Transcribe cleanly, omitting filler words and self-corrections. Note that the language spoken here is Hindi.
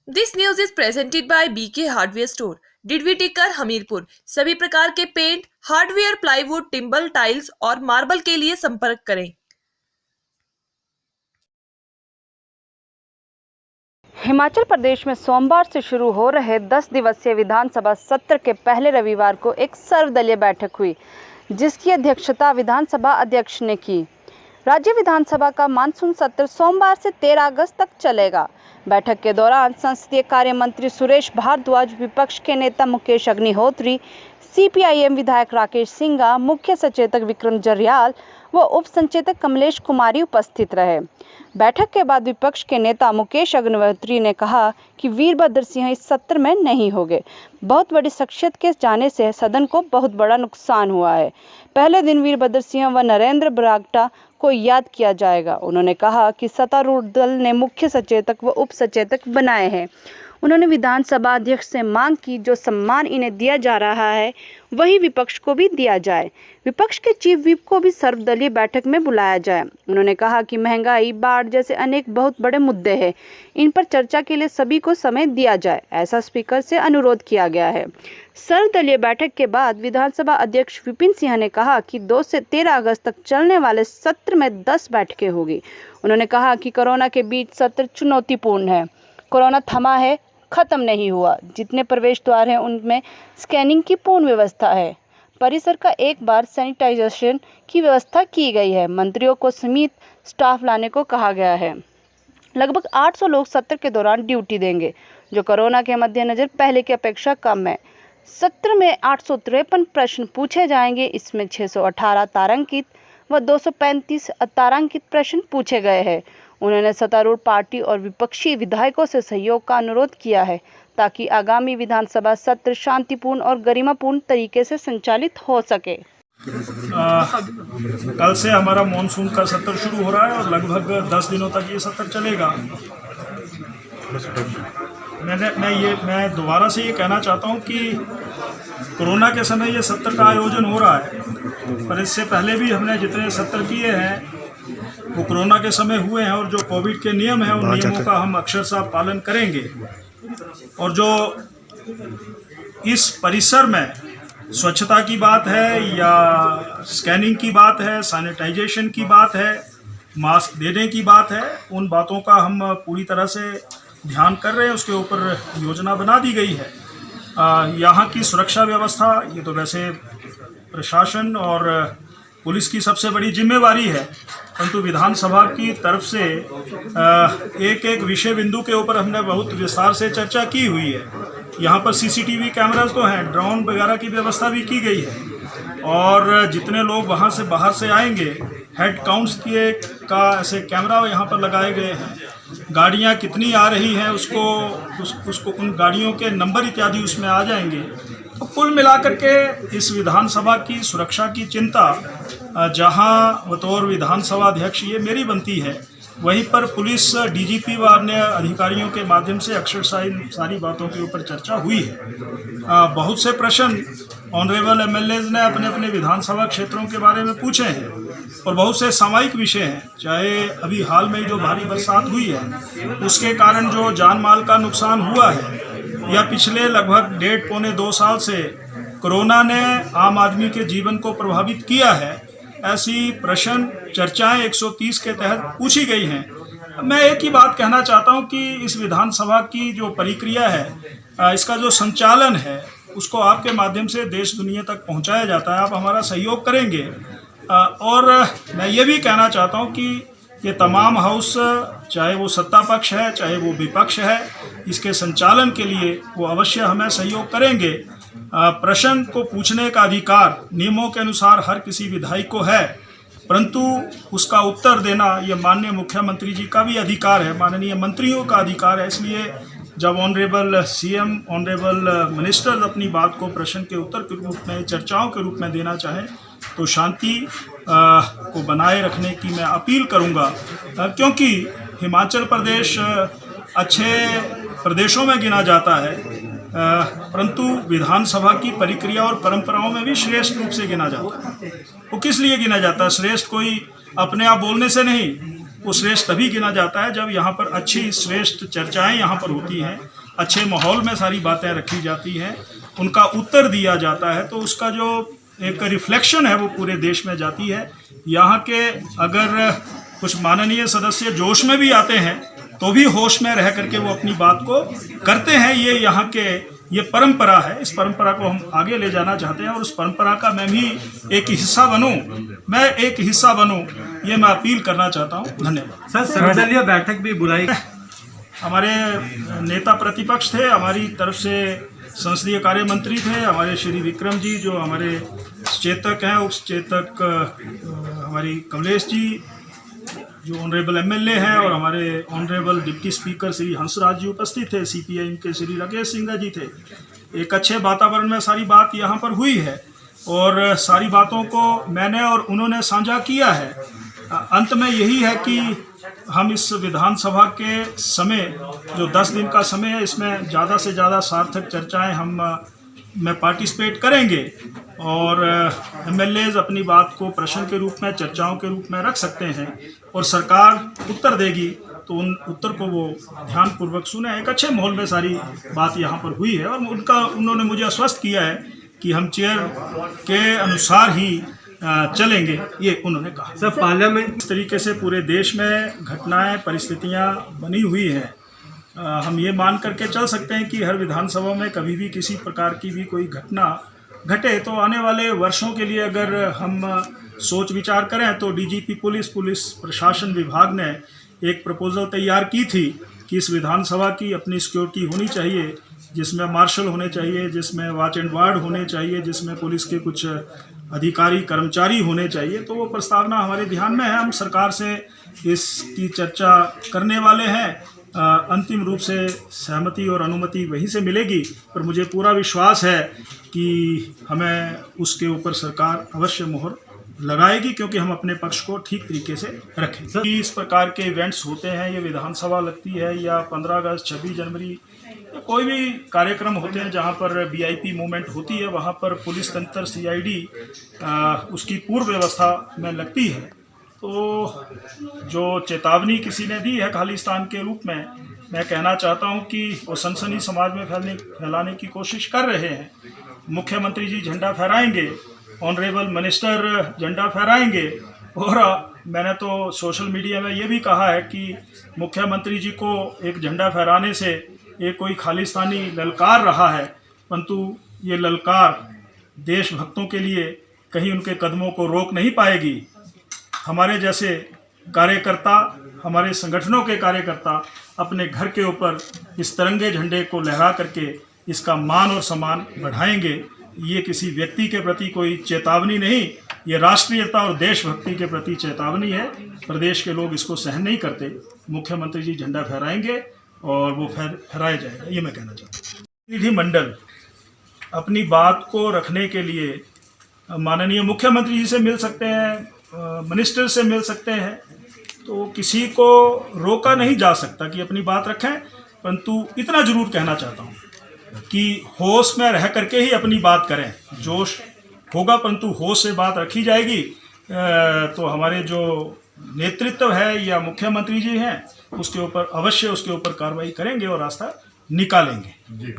This news is presented by BK hardware store, Didwi Tikkar, Hamirpur. सभी प्रकार के paint, hardware, plywood, timber, tiles और मार्बल के लिए संपर्क करें। हिमाचल प्रदेश में सोमवार से शुरू हो रहे 10 दिवसीय विधानसभा सत्र के पहले रविवार को एक सर्वदलीय बैठक हुई, जिसकी अध्यक्षता विधानसभा अध्यक्ष ने की। राज्य विधानसभा का मानसून सत्र सोमवार से 13 अगस्त तक चलेगा। बैठक के दौरान संसदीय कार्य मंत्री सुरेश भारद्वाज, विपक्ष के नेता मुकेश अग्निहोत्री, सीपीआईएम विधायक राकेश सिंघा, मुख्य सचेतक विक्रम जरयाल व उप संचेतक कमलेश कुमारी उपस्थित रहे। बैठक के बाद विपक्ष के नेता मुकेश अग्निहोत्री ने कहा कि वीरभद्र सिंह इस सत्र में नहीं होंगे। बहुत बड़ी शख्सियत के जाने से सदन को बहुत बड़ा नुकसान हुआ है। पहले दिन वीरभद्र सिंह व नरेंद्र बरागटा को याद किया जाएगा। उन्होंने कहा कि सत्तारूढ़ दल ने मुख्य सचेतक व उप सचेतक बनाए हैं। उन्होंने विधानसभा अध्यक्ष से मांग की जो सम्मान इन्हें दिया जा रहा है वही विपक्ष को भी दिया जाए। विपक्ष के चीफ व्हिप को भी सर्वदलीय बैठक में बुलाया जाए। उन्होंने कहा कि महंगाई, बाढ़ जैसे अनेक बहुत बड़े मुद्दे हैं, इन पर चर्चा के लिए सभी को समय दिया जाए, ऐसा स्पीकर से अनुरोध किया गया है। सर्वदलीय बैठक के बाद विधानसभा अध्यक्ष विपिन सिंह ने कहा कि 2 से 13 अगस्त तक चलने वाले सत्र में 10 बैठकें होगी। उन्होंने कहा कि कोरोना के बीच सत्र चुनौतीपूर्ण है। कोरोना थमा है, खत्म नहीं हुआ। जितने प्रवेश द्वार हैं उनमें स्कैनिंग की पूर्ण व्यवस्था है। परिसर का एक बार सैनिटाइजेशन की व्यवस्था की गई है। मंत्रियों को सीमित स्टाफ लाने को कहा गया है। लगभग 800 लोग सत्र के दौरान ड्यूटी देंगे, जो कोरोना के मद्देनजर पहले की अपेक्षा कम है। सत्र में 853 प्रश्न पूछे जाएंगे। इसमें 618 तारांकित व 235 अतारांकित प्रश्न पूछे गए हैं। उन्होंने सत्तारूढ़ पार्टी और विपक्षी विधायकों से सहयोग का अनुरोध किया है ताकि आगामी विधानसभा सत्र शांतिपूर्ण और गरिमापूर्ण तरीके से संचालित हो सके। कल से हमारा मॉनसून का सत्र शुरू हो रहा है और लगभग 10 दिनों तक ये सत्र चलेगा। मैं दोबारा से ये कहना चाहता हूँ कि कोरोना के समय ये सत्र का आयोजन हो रहा है, पर इससे पहले भी हमने जितने सत्र किए हैं वो कोरोना के समय हुए हैं और जो कोविड के नियम हैं उन नियमों का हम अक्षरशः पालन करेंगे। और जो इस परिसर में स्वच्छता की बात है या स्कैनिंग की बात है, सैनिटाइजेशन की बात है, मास्क देने की बात है, उन बातों का हम पूरी तरह से ध्यान कर रहे हैं। उसके ऊपर योजना बना दी गई है। यहाँ की सुरक्षा व्यवस्था ये तो वैसे प्रशासन और पुलिस की सबसे बड़ी जिम्मेवारी है, परंतु विधानसभा की तरफ से एक एक विषय बिंदु के ऊपर हमने बहुत विस्तार से चर्चा की हुई है। यहाँ पर सीसीटीवी कैमरास तो हैं, ड्रोन वगैरह की व्यवस्था भी की गई है और जितने लोग वहाँ से बाहर से आएंगे हेड काउंट्स का ऐसे कैमरा यहाँ पर लगाए गए हैं। गाड़ियाँ कितनी आ रही हैं उसको उन गाड़ियों के नंबर इत्यादि उसमें आ जाएंगे। तो कुल मिलाकर के इस विधानसभा की सुरक्षा की चिंता जहां बतौर विधानसभा अध्यक्ष ये मेरी बनती है, वहीं पर पुलिस डीजीपी व अन्य अधिकारियों के माध्यम से अक्सर सारी बातों के ऊपर चर्चा हुई है। बहुत से प्रश्न ऑनरेबल एमएलएज ने अपने अपने विधानसभा क्षेत्रों के बारे में पूछे हैं और बहुत से सामयिक विषय हैं, चाहे अभी हाल में जो भारी बरसात हुई है उसके कारण जो जान माल का नुकसान हुआ है, या पिछले लगभग 1.5-2 साल से कोरोना ने आम आदमी के जीवन को प्रभावित किया है, ऐसी प्रश्न चर्चाएं 130 के तहत पूछी गई हैं। मैं एक ही बात कहना चाहता हूं कि इस विधानसभा की जो प्रक्रिया है, इसका जो संचालन है, उसको आपके माध्यम से देश दुनिया तक पहुंचाया जाता है। आप हमारा सहयोग करेंगे। और मैं ये भी कहना चाहता हूं कि ये तमाम हाउस, चाहे वो सत्ता पक्ष है चाहे वो विपक्ष है, इसके संचालन के लिए वो अवश्य हमें सहयोग करेंगे। प्रश्न को पूछने का अधिकार नियमों के अनुसार हर किसी विधायक को है, परंतु उसका उत्तर देना ये माननीय मुख्यमंत्री जी का भी अधिकार है, माननीय मंत्रियों का अधिकार है। इसलिए जब ऑनरेबल सीएम, ऑनरेबल मिनिस्टर अपनी बात को प्रश्न के उत्तर के रूप में, चर्चाओं के रूप में देना चाहें, तो शांति को बनाए रखने की मैं अपील करूंगा, क्योंकि हिमाचल प्रदेश अच्छे प्रदेशों में गिना जाता है, परंतु विधानसभा की प्रक्रिया और परंपराओं में भी श्रेष्ठ रूप से गिना जाता है। वो किस लिए गिना जाता है? श्रेष्ठ कोई अपने आप बोलने से नहीं, वो श्रेष्ठ तभी गिना जाता है जब यहाँ पर अच्छी श्रेष्ठ चर्चाएं यहाँ पर होती हैं, अच्छे माहौल में सारी बातें रखी जाती हैं, उनका उत्तर दिया जाता है, तो उसका जो एक रिफ्लेक्शन है वो पूरे देश में जाती है। यहाँ के अगर कुछ माननीय सदस्य जोश में भी आते हैं तो भी होश में रह करके वो अपनी बात को करते हैं। ये यहाँ के ये परंपरा है, इस परंपरा को हम आगे ले जाना चाहते हैं और उस परंपरा का मैं भी एक हिस्सा बनूं, ये मैं अपील करना चाहता हूँ। धन्यवाद। सर, सर्वदलीय बैठक भी बुलाई। हमारे नेता प्रतिपक्ष थे, हमारी तरफ से संसदीय कार्य मंत्री थे, हमारे श्री विक्रम जी जो हमारे चेतक हैं, उप चेतक हमारी कमलेश जी जो ऑनरेबल एमएलए हैं, और हमारे honourable deputy speaker Shri Hansraj ji उपस्थित थे, सीपीआई के श्री राकेश सिंह जी थे। एक अच्छे वातावरण में सारी बात यहाँ पर हुई है और सारी बातों को मैंने और उन्होंने साझा किया है। अंत में यही है कि हम इस विधानसभा के समय जो 10 दिन का समय है, इसमें ज़्यादा से ज़्यादा सार्थक चर्चाएं में पार्टिसिपेट करेंगे और एमएलएज अपनी बात को प्रश्न के रूप में, चर्चाओं के रूप में रख सकते हैं और सरकार उत्तर देगी तो उन उत्तर को वो ध्यानपूर्वक सुने। एक अच्छे माहौल में सारी बात यहाँ पर हुई है और उन्होंने मुझे आश्वस्त किया है कि हम चेयर के अनुसार ही चलेंगे, ये उन्होंने कहा। सर, पार्लियामेंट इस तरीके से पूरे देश में घटनाएं, परिस्थितियां बनी हुई हैं। हम ये मान करके चल सकते हैं कि हर विधानसभा में कभी भी किसी प्रकार की भी कोई घटना घटे तो आने वाले वर्षों के लिए अगर हम सोच विचार करें तो डीजीपी पुलिस प्रशासन विभाग ने एक प्रपोजल तैयार की थी कि इस विधानसभा की अपनी सिक्योरिटी होनी चाहिए, जिसमें मार्शल होने चाहिए, जिसमें वॉच एंड वार्ड होने चाहिए, जिसमें पुलिस के कुछ अधिकारी कर्मचारी होने चाहिए। तो वो प्रस्तावना हमारे ध्यान में है, हम सरकार से इसकी चर्चा करने वाले हैं। अंतिम रूप से सहमति और अनुमति वहीं से मिलेगी, पर मुझे पूरा विश्वास है कि हमें उसके ऊपर सरकार अवश्य मोहर लगाएगी, क्योंकि हम अपने पक्ष को ठीक तरीके से रखें। इस प्रकार के इवेंट्स होते हैं, ये विधानसभा लगती है या 15 अगस्त 26 जनवरी कोई भी कार्यक्रम होते हैं जहाँ पर वीआईपी मूवमेंट होती है, वहाँ पर पुलिस तंत्र सीआईडी उसकी पूर्व व्यवस्था में लगती है। तो जो चेतावनी किसी ने दी है खालिस्तान के रूप में, मैं कहना चाहता हूँ कि वो सनसनी समाज में फैलाने की कोशिश कर रहे हैं। मुख्यमंत्री जी झंडा फहराएंगे, ऑनरेबल मिनिस्टर झंडा फहराएंगे, और मैंने तो सोशल मीडिया में ये भी कहा है कि मुख्यमंत्री जी को एक झंडा फहराने से एक कोई खालिस्तानी ललकार रहा है, परंतु ये ललकार देशभक्तों के लिए कहीं उनके कदमों को रोक नहीं पाएगी। हमारे जैसे कार्यकर्ता, हमारे संगठनों के कार्यकर्ता अपने घर के ऊपर इस तिरंगे झंडे को लहरा करके इसका मान और सम्मान बढ़ाएंगे। ये किसी व्यक्ति के प्रति कोई चेतावनी नहीं, ये राष्ट्रीयता और देशभक्ति के प्रति चेतावनी है। प्रदेश के लोग इसको सहन नहीं करते। मुख्यमंत्री जी झंडा फहराएंगे और वो फहराया जाएगा, ये मैं कहना चाहता हूँ। प्रतिनिधि मंडल अपनी बात को रखने के लिए माननीय मुख्यमंत्री जी से मिल सकते हैं, मिनिस्टर से मिल सकते हैं, तो किसी को रोका नहीं जा सकता कि अपनी बात रखें। परंतु इतना जरूर कहना चाहता हूँ कि होश में रह करके ही अपनी बात करें। जोश होगा परंतु होश से बात रखी जाएगी तो हमारे जो नेतृत्व है या मुख्यमंत्री जी हैं उसके ऊपर अवश्य उसके ऊपर कार्रवाई करेंगे और रास्ता निकालेंगे।